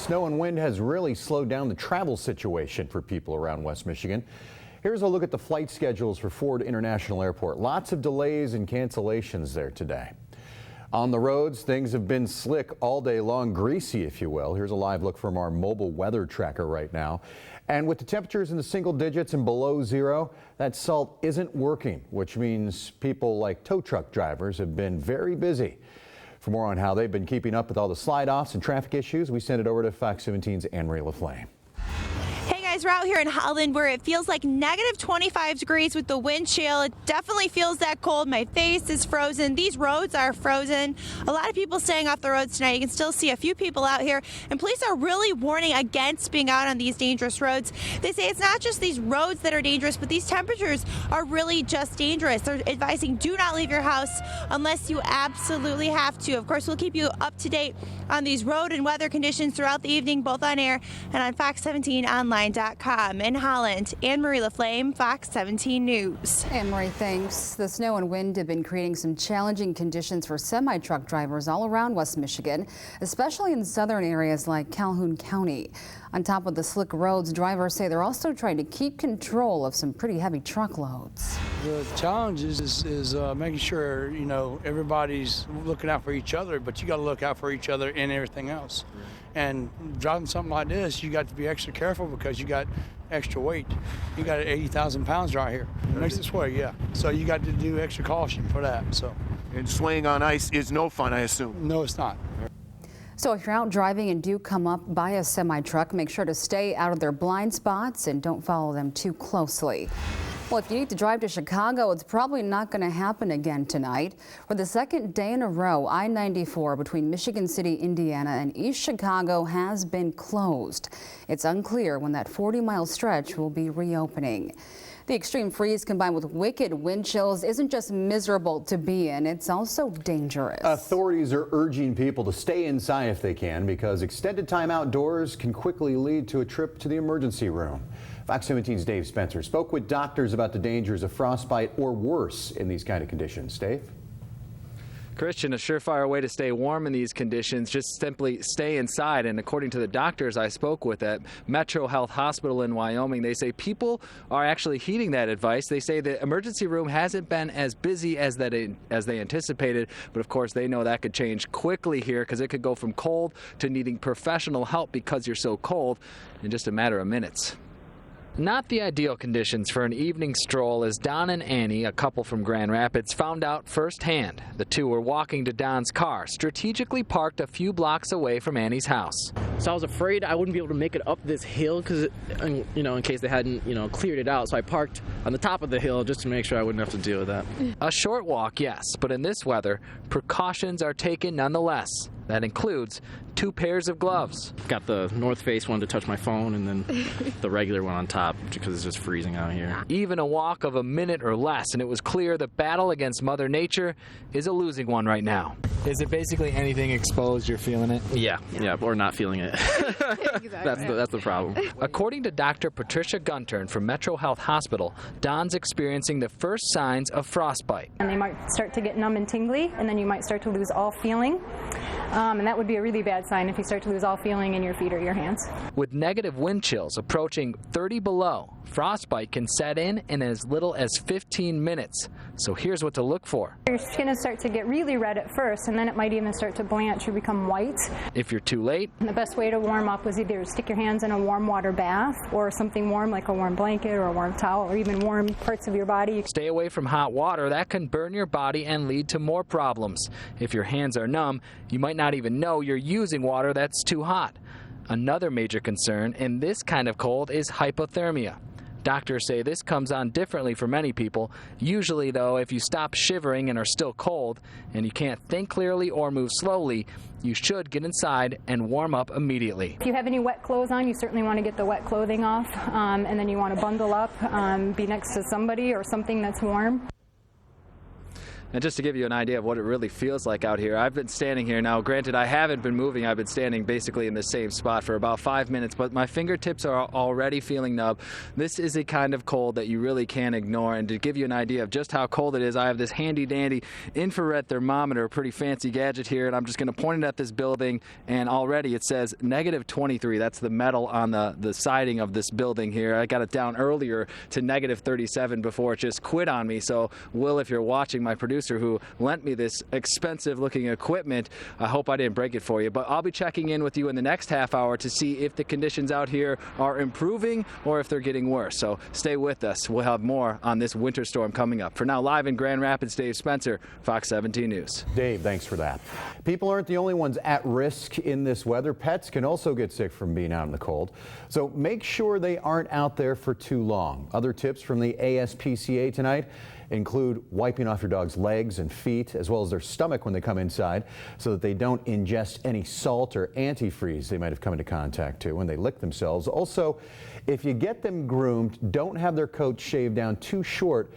snow and wind has really slowed down the travel situation for people around West Michigan. Here's a look at the flight schedules for Ford International Airport. Lots of delays and cancellations there today. On the roads, things have been slick all day long, greasy if you will. Here's a live look from our mobile weather tracker right now. And with the temperatures in the single digits and below zero, that salt isn't working, which means people like tow truck drivers have been very busy. For more on how they've been keeping up with all the slide-offs and traffic issues, we send it over to Fox 17's Anne-Marie LaFlame. We're out here in Holland where it feels like negative 25 degrees with the wind chill. It definitely feels that cold. My face is frozen. These roads are frozen. A lot of people staying off the roads tonight. You can still see a few people out here, and police are really warning against being out on these dangerous roads. They say it's not just these roads that are dangerous, but these temperatures are really just dangerous. They're advising do not leave your house unless you absolutely have to. Of course, we'll keep you up to date on these road and weather conditions throughout the evening, both on air and on Fox17online.com. In Holland, Anne-Marie LaFlame, Fox 17 News. Anne-Marie, thanks. The snow and wind have been creating some challenging conditions for semi-truck drivers all around West Michigan, especially in southern areas like Calhoun County. On top of the slick roads, drivers say they're also trying to keep control of some pretty heavy truckloads. The challenge is making sure, everybody's looking out for each other, but you got to look out for each other and everything else. And driving something like this, you got to be extra careful because you got extra weight. You got 80,000 pounds right here. It makes it sway, yeah. So you got to do extra caution for that. So. And swaying on ice is no fun, I assume. No, it's not. So if you're out driving and do come up by a semi-truck, make sure to stay out of their blind spots and don't follow them too closely. Well, if you need to drive to Chicago, it's probably not going to happen again tonight. For the second day in a row, I-94 between Michigan City, Indiana and East Chicago has been closed. It's unclear when that 40-mile stretch will be reopening. The extreme freeze combined with wicked wind chills isn't just miserable to be in, it's also dangerous. Authorities are urging people to stay inside if they can because extended time outdoors can quickly lead to a trip to the emergency room. Fox 17's Dave Spencer spoke with doctors about the dangers of frostbite or worse in these kind of conditions. Dave? Christian, a surefire way to stay warm in these conditions, just simply stay inside. And according to the doctors I spoke with at Metro Health Hospital in Wyoming, they say people are actually heeding that advice. They say the emergency room hasn't been as busy as they anticipated, but of course they know that could change quickly here because it could go from cold to needing professional help because you're so cold in just a matter of minutes. Not the ideal conditions for an evening stroll as Don and Annie, a couple from Grand Rapids, found out firsthand. The two were walking to Don's car, strategically parked a few blocks away from Annie's house. So I was afraid I wouldn't be able to make it up this hill because, in case they hadn't, cleared it out. So I parked on the top of the hill just to make sure I wouldn't have to deal with that. A short walk, yes, but in this weather, precautions are taken nonetheless. That includes 2 pairs of gloves. Got the North Face one to touch my phone and then the regular one on top because it's just freezing out here. Even a walk of a minute or less, and it was clear the battle against Mother Nature is a losing one right now. Is it basically anything exposed, you're feeling it? Yeah, or not feeling it. Exactly. That's the problem. According to Dr. Patricia Guntern from Metro Health Hospital, Don's experiencing the first signs of frostbite. And they might start to get numb and tingly, and then you might start to lose all feeling. And that would be a really bad sign if you start to lose all feeling in your feet or your hands. With negative wind chills approaching 30 below, frostbite can set in as little as 15 minutes. So here's what to look for. Your skin will start to get really red at first, and then it might even start to blanch or become white. If you're too late, the best way to warm up was either stick your hands in a warm water bath or something warm like a warm blanket or a warm towel or even warm parts of your body. Stay away from hot water. That can burn your body and lead to more problems. If your hands are numb, you might not even know you're using water that's too hot. Another major concern in this kind of cold is hypothermia. Doctors say this comes on differently for many people. Usually, though, if you stop shivering and are still cold and you can't think clearly or move slowly, you should get inside and warm up immediately. If you have any wet clothes on, you certainly want to get the wet clothing off, and then you want to bundle up, be next to somebody or something that's warm. And just to give you an idea of what it really feels like out here, I've been standing here now. Granted, I haven't been moving. I've been standing basically in the same spot for about 5 minutes, but my fingertips are already feeling numb. This is a kind of cold that you really can't ignore. And to give you an idea of just how cold it is, I have this handy dandy infrared thermometer, a pretty fancy gadget here, and I'm just going to point it at this building, and already it says -23. That's the metal on the siding of this building here. I got it down earlier to -37 before it just quit on me. So Will, if you're watching, my producer who lent me this expensive looking equipment, I hope I didn't break it for you, but I'll be checking in with you in the next half hour to see if the conditions out here are improving or if they're getting worse. So stay with us. We'll have more on this winter storm coming up. For now, live in Grand Rapids, Dave Spencer, Fox 17 News. Dave, thanks for that. People aren't the only ones at risk in this weather. Pets can also get sick from being out in the cold. So make sure they aren't out there for too long. Other tips from the ASPCA tonight include wiping off your dog's legs and feet, as well as their stomach when they come inside, so that they don't ingest any salt or antifreeze they might have come into contact to when they lick themselves. Also, if you get them groomed, don't have their coat shaved down too short,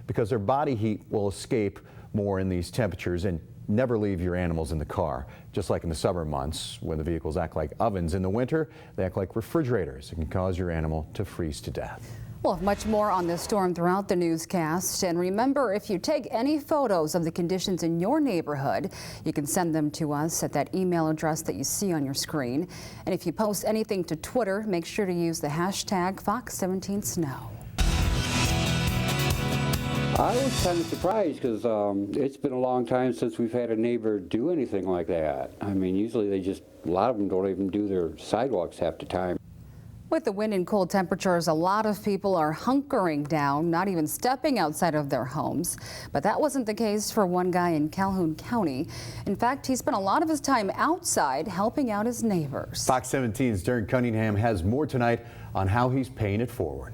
because their body heat will escape more in these temperatures. And never leave your animals in the car. Just like in the summer months, when the vehicles act like ovens, in the winter they act like refrigerators. It can cause your animal to freeze to death. We'll have much more on this storm throughout the newscast. And remember, if you take any photos of the conditions in your neighborhood, you can send them to us at that email address that you see on your screen. And if you post anything to Twitter, make sure to use the hashtag Fox17Snow. I was kind of surprised because it's been a long time since we've had a neighbor do anything like that. I mean, usually a lot of them don't even do their sidewalks half the time. With the wind and cold temperatures, a lot of people are hunkering down, not even stepping outside of their homes. But that wasn't the case for one guy in Calhoun County. In fact, he spent a lot of his time outside helping out his neighbors. Fox 17's Darren Cunningham has more tonight on how he's paying it forward.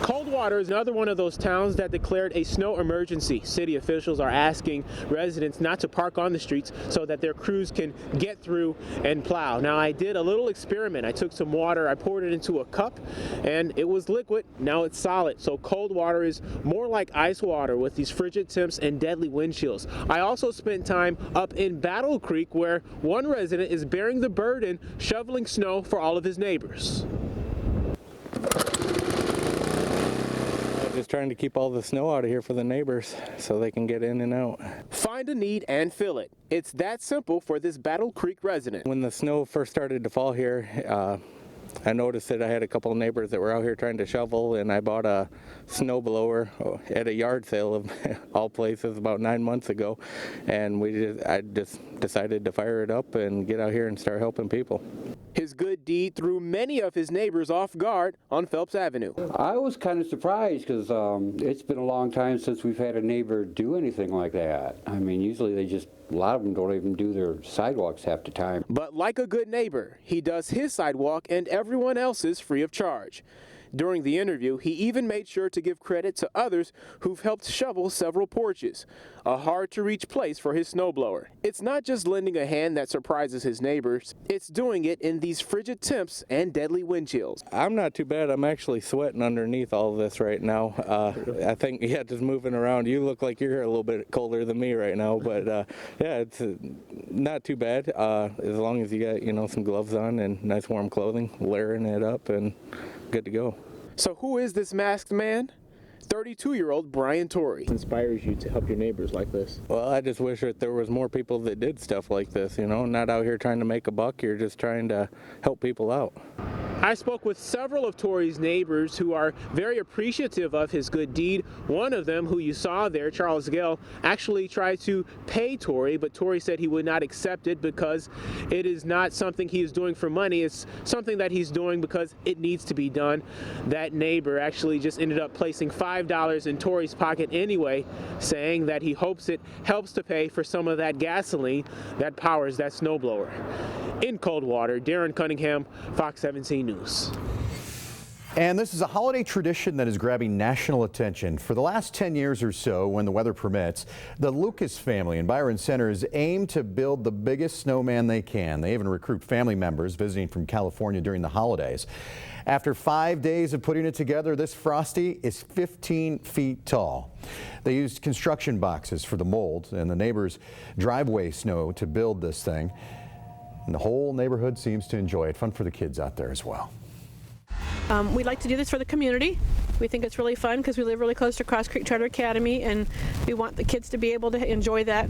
Coldwater is another one of those towns that declared a snow emergency. City officials are asking residents not to park on the streets so that their crews can get through and plow. Now, I did a little experiment. I took some water, I poured it into a cup, and it was liquid. Now it's solid. So cold water is more like ice water with these frigid temps and deadly wind chills. I also spent time up in Battle Creek, where one resident is bearing the burden shoveling snow for all of his neighbors. Just trying to keep all the snow out of here for the neighbors so they can get in and out. Find a need and fill it. It's that simple for this Battle Creek resident. When the snow first started to fall here, I noticed that I had a couple of neighbors that were out here trying to shovel, and I bought a snow blower at a yard sale of all places about 9 months ago, and I just decided to fire it up and get out here and start helping people. His good deed threw many of his neighbors off guard on Phelps Avenue. I was kind of surprised because it's been a long time since we've had a neighbor do anything like that. I mean, usually a lot of them don't even do their sidewalks half the time. But like a good neighbor, he does his sidewalk and everyone else's free of charge. During the interview, he even made sure to give credit to others who've helped shovel several porches, a hard-to-reach place for his snowblower. It's not just lending a hand that surprises his neighbors, it's doing it in these frigid temps and deadly wind chills. I'm not too bad. I'm actually sweating underneath all of this right now. I think, just moving around, you look like you're a little bit colder than me right now, but yeah, it's not too bad, as long as you got, some gloves on and nice warm clothing, layering it up and good to go. So who is this masked man? 32-year-old Brian Torrey. Inspires you to help your neighbors like this? Well, I just wish that there was more people that did stuff like this, not out here trying to make a buck. You're just trying to help people out. I spoke with several of Torrey's neighbors who are very appreciative of his good deed. One of them, who you saw there, Charles Gale, actually tried to pay Torrey, but Torrey said he would not accept it because it is not something he is doing for money. It's something that he's doing because it needs to be done. That neighbor actually just ended up placing $5 in Torrey's pocket anyway, saying that he hopes it helps to pay for some of that gasoline that powers that snowblower. In Coldwater, Darren Cunningham, Fox 17 News. And this is a holiday tradition that is grabbing national attention. For the last 10 years or so, when the weather permits, the Lucas family in Byron Center has aimed to build the biggest snowman they can. They even recruit family members visiting from California during the holidays. After 5 days of putting it together, this Frosty is 15 feet tall. They used construction boxes for the mold and the neighbor's driveway snow to build this thing. And the whole neighborhood seems to enjoy it. Fun for the kids out there as well. We like to do this for the community. We think it's really fun because we live really close to Cross Creek Charter Academy, and we want the kids to be able to enjoy that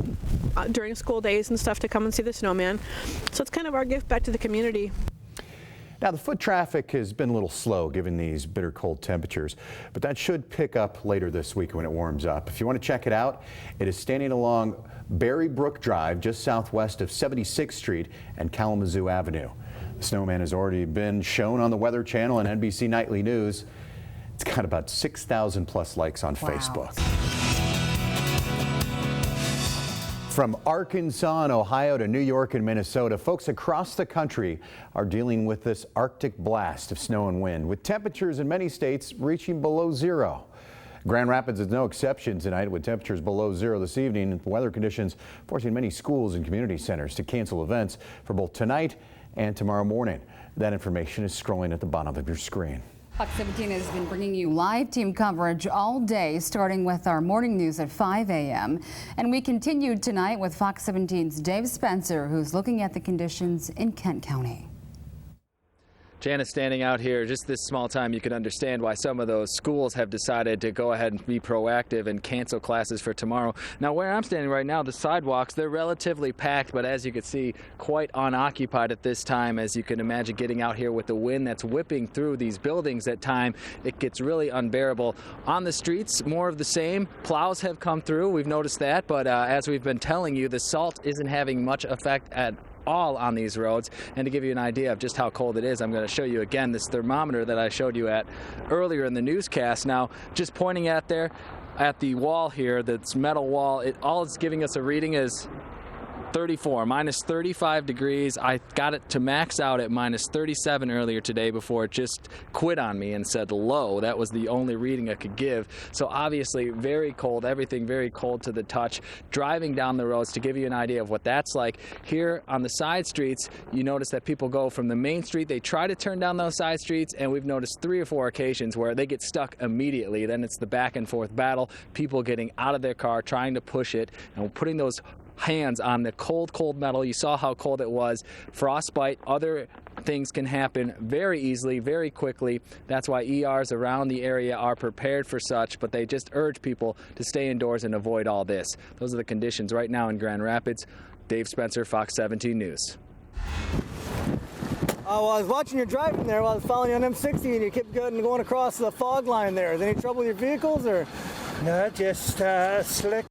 during school days and stuff, to come and see the snowman. So it's kind of our gift back to the community. Now, the foot traffic has been a little slow given these bitter cold temperatures, but that should pick up later this week when it warms up. If you want to check it out, it is standing along Berry Brook Drive, just southwest of 76th Street and Kalamazoo Avenue. The snowman has already been shown on the Weather Channel and NBC Nightly News. It's got about 6,000 plus likes on Facebook. From Arkansas and Ohio to New York and Minnesota, folks across the country are dealing with this Arctic blast of snow and wind, with temperatures in many states reaching below zero. Grand Rapids is no exception tonight, with temperatures below zero this evening, and weather conditions forcing many schools and community centers to cancel events for both tonight and tomorrow morning. That information is scrolling at the bottom of your screen. Fox 17 has been bringing you live team coverage all day, starting with our morning news at 5 a.m. And we continued tonight with Fox 17's Dave Spencer, who's looking at the conditions in Kent County. Janice, standing out here just this small time, you can understand why some of those schools have decided to go ahead and be proactive and cancel classes for tomorrow. Now, where I'm standing right now, the sidewalks, they're relatively packed, but as you can see, quite unoccupied at this time. As you can imagine, getting out here with the wind that's whipping through these buildings at time, it gets really unbearable. On the streets, more of the same. Plows have come through, we've noticed that, but as we've been telling you, the salt isn't having much effect at all on these roads. And to give you an idea of just how cold it is, I'm going to show you again this thermometer that I showed you at earlier in the newscast. Now, just pointing at there at the wall here, that's metal wall, all it's giving us a reading is 34, minus 35 degrees. I got it to max out at minus 37 earlier today before it just quit on me and said low. That was the only reading I could give. So obviously very cold, everything very cold to the touch. Driving down the roads, to give you an idea of what that's like, here on the side streets, you notice that people go from the main street, they try to turn down those side streets, and we've noticed 3 or 4 occasions where they get stuck immediately. Then it's the back and forth battle, people getting out of their car, trying to push it, and putting those hands on the cold metal. You saw how cold it was. Frostbite, other things can happen very easily, very quickly. That's why ERs around the area are prepared for such, but they just urge people to stay indoors and avoid all this. Those are the conditions right now in Grand Rapids. Dave Spencer, Fox 17 News. Well, I was watching you driving there while I was following you on M60, and you kept going across the fog line there. Is there any trouble with your vehicles, or? No, just slick.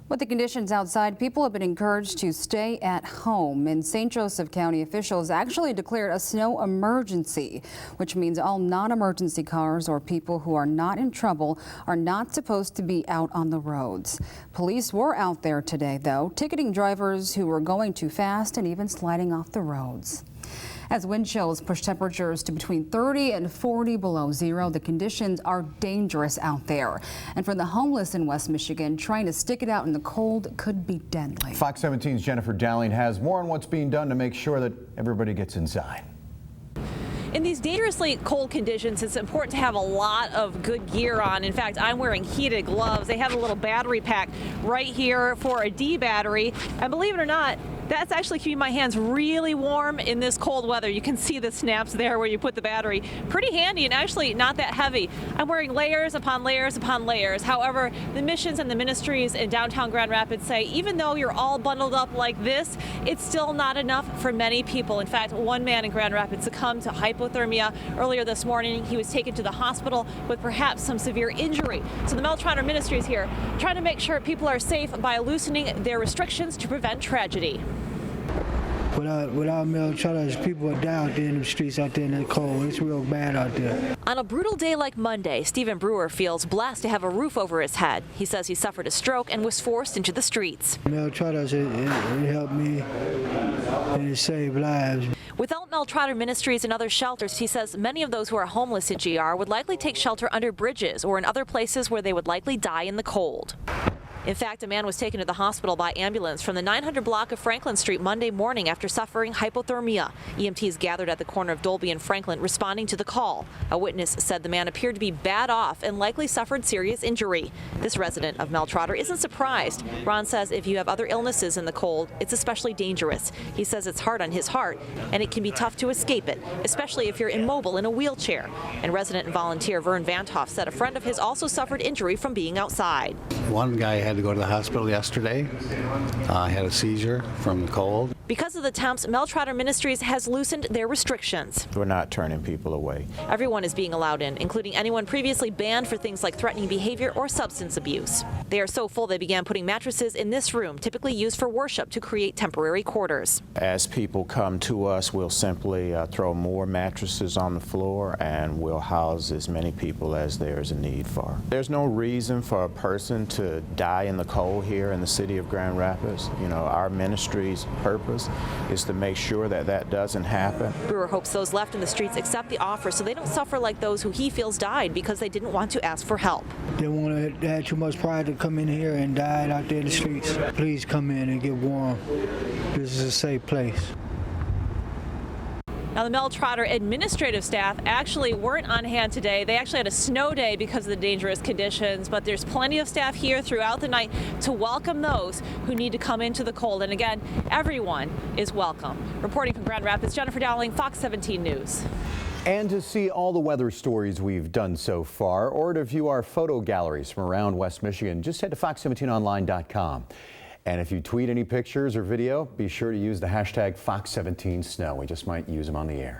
With the conditions outside, people have been encouraged to stay at home. In St. Joseph County, officials actually declared a snow emergency, which means all non-emergency cars or people who are not in trouble are not supposed to be out on the roads. Police were out there today, though, ticketing drivers who were going too fast and even sliding off the roads. As wind chills push temperatures to between 30 and 40 below zero, the conditions are dangerous out there. And for the homeless in West Michigan, trying to stick it out in the cold could be deadly. Fox 17's Jennifer Dowling has more on what's being done to make sure that everybody gets inside. In these dangerously cold conditions, it's important to have a lot of good gear on. In fact, I'm wearing heated gloves. They have a little battery pack right here for a D battery. And believe it or not, that's actually keeping my hands really warm in this cold weather. You can see the snaps there where you put the battery. Pretty handy and actually not that heavy. I'm wearing layers upon layers upon layers. However, the missions and the ministries in downtown Grand Rapids say even though you're all bundled up like this, it's still not enough for many people. In fact, one man in Grand Rapids succumbed to hypothermia earlier this morning. He was taken to the hospital with perhaps some severe injury. So the Mel Trotter Ministries here trying to make sure people are safe by loosening their restrictions to prevent tragedy. Without Mel Trotters, people would die out there in the streets out there in the cold. It's real bad out there. On a brutal day like Monday, Stephen Brewer feels blessed to have a roof over his head. He says he suffered a stroke and was forced into the streets. Mel Trotters, it helped me and it saved lives. Without Mel Trotter Ministries and other shelters, he says many of those who are homeless in GR would likely take shelter under bridges or in other places where they would likely die in the cold. In fact, a man was taken to the hospital by ambulance from the 900 block of Franklin Street Monday morning after suffering hypothermia. EMTs gathered at the corner of Dolby and Franklin responding to the call. A witness said the man appeared to be bad off and likely suffered serious injury. This resident of Mel Trotter isn't surprised. Ron says if you have other illnesses in the cold, it's especially dangerous. He says it's hard on his heart and it can be tough to escape it, especially if you're immobile in a wheelchair. And resident and volunteer Vern Vantoff said a friend of his also suffered injury from being outside. One guy had to go to the hospital yesterday. Had a seizure from the cold. Because of the temps, Mel Trotter Ministries has loosened their restrictions. We're not turning people away. Everyone is being allowed in, including anyone previously banned for things like threatening behavior or substance abuse. They are so full they began putting mattresses in this room, typically used for worship, to create temporary quarters. As people come to us, we'll simply throw more mattresses on the floor and we'll house as many people as there's a need for. There's no reason for a person to die in the cold here in the city of Grand Rapids. You know, our ministry's purpose is to make sure that that doesn't happen. Brewer hopes those left in the streets accept the offer so they don't suffer like those who he feels died because they didn't want to ask for help. They want to have too much pride to come in here and die out there in the streets. Please come in and get warm. This is a safe place. Now, the Mel Trotter administrative staff actually weren't on hand today. They actually had a snow day because of the dangerous conditions, but there's plenty of staff here throughout the night to welcome those who need to come into the cold. And again, everyone is welcome. Reporting from Grand Rapids, Jennifer Dowling, Fox 17 News. And to see all the weather stories we've done so far, or to view our photo galleries from around West Michigan, just head to fox17online.com. And if you tweet any pictures or video, be sure to use the hashtag Fox17Snow. We just might use them on the air.